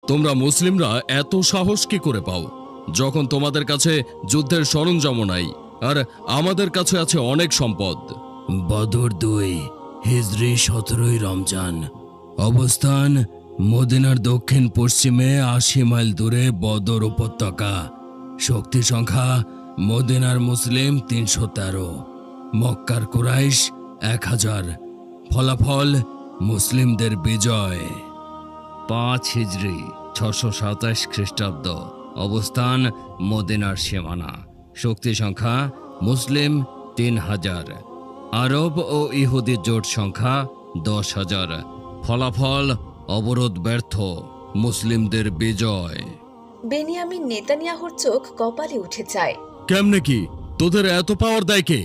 তোমরা মুসলিমরা এত সাহস কি করে পাও যখন তোমাদের কাছে যুদ্ধের সরঞ্জাম নাই আর আমাদের কাছে আছে অনেক সম্পদ? বদর 2 হিজরি 17 রমজান। অবস্থান মদিনার দক্ষিণ পশ্চিমে 80 মাইল দূরে বদর উপত্যকা। শক্তি সংখ্যা মদিনার মুসলিম 313, মক্কার কুরাইশ 1000। ফলাফল মুসলিমদের বিজয়। 5 হিজরি 627 খ্রিস্টাব্দ। অবস্থান মদিনার সীমানা। শক্তি সংখ্যা মুসলিম 3000, আরব ও ইহুদি জোট সংখ্যা 10,000। ফলাফল অবরোধ ব্যর্থ, মুসলিমদের বিজয়। বেনিয়ামিন নেতানিয়াহুর চোখ কপালে উঠে যায়। কেমনে কি? তোদের এত পাওয়ার দেয় কে?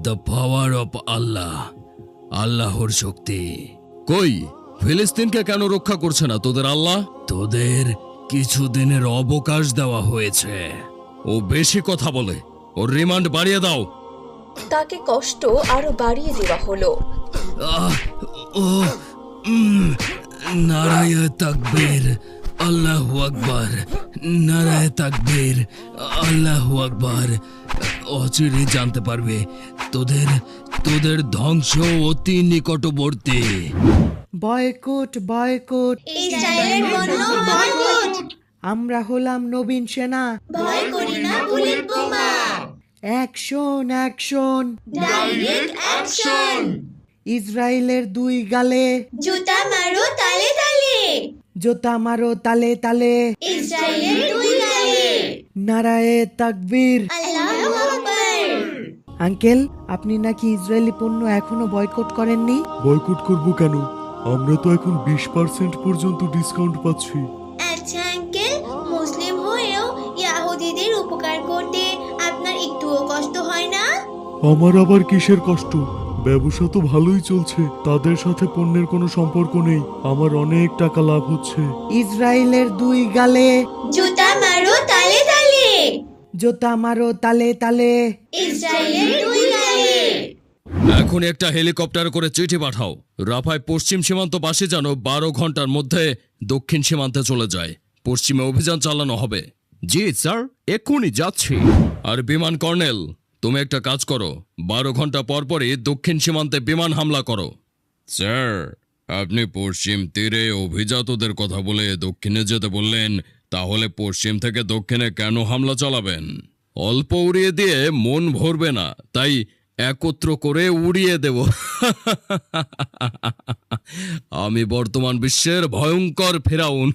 দ্য পাওয়ার অফ আল্লাহ, আল্লাহর শক্তি। কই ফিলিস্তিনকে কেন রক্ষা করছে না তোদের আল্লাহ? তোদের কিছুদিনের অবকাশ দেওয়া হয়েছে। ও বেশি কথা বলে, ওর রিমান্ড বাড়িয়ে দাও। তাকে কষ্ট আরো বাড়িয়ে দেওয়া হলো। নারায়ে তাকবীর, আল্লাহু আকবার। নারায়ে তাকবীর, আল্লাহু আকবার। অচিরে জানতে পারবে তোদের ধ্বংস অতি নিকটবর্তী। বয়কট বয়কট, ইসরায়েলের পণ্য বয়কট। আমরা হলাম নবীন সেনা। ভয় করি না বুলেট বোমা। Action action, direct action. ইসরায়েলের 2 গালে জুতা মারো তালে তালে। জোতা মারো তালে তালে। ইসরায়েলের 2 গালে। নারায়ে তাকবীর। আল্লাহু আকবার। আঙ্কেল, আপনি নাকি ইসরায়েলি পণ্য এখনো বয়কট করেননি? বয়কট করব কেন? আমরা তো এখন 20% পর্যন্ত ডিসকাউন্ট পাচ্ছি। আচ্ছা আঙ্কেল, মুসলিম হয়েও ইহুদিদের উপকার করতে আপনার একটুও কষ্ট হয় না? আমার আবার কিসের কষ্ট? ব্যবসা তো ভালোই চলছে, তাদের সাথে পণ্যের কোনো সম্পর্ক নেই। আমার অনেক টাকা লাভ হচ্ছে। ইসরায়েলের 2 গালে জুতা মারো তালে তালে। জোতা মারো তালে তালে। ইসরায়েলের 2 গালে। এখন একটা হেলিকপ্টার করে চিঠি পাঠাও, রাফায় পশ্চিম সীমান্তবাসী যেন 12 ঘন্টার মধ্যে দক্ষিণ সীমান্তে চলে যায়। পশ্চিমে অভিযান চালানো হবে। জি স্যার, এক্ষুনি যাচ্ছি। আর বিমান কর্নেল, তুমি একটা কাজ করো, 12 ঘন্টা পর পরই দক্ষিণ সীমান্তে বিমান হামলা করো। স্যার, আপনি পশ্চিম তীরে অভিজাতদের কথা বলে দক্ষিণে যেতে বললেন, তাহলে পশ্চিম থেকে দক্ষিণে কেন হামলা চালাবেন? অল্প উড়িয়ে দিয়ে মন ভরবে না, তাই একত্র করে উড়িয়ে দেব। আমি বর্তমান বিশ্বের ভয়ঙ্কর ফেরাউন।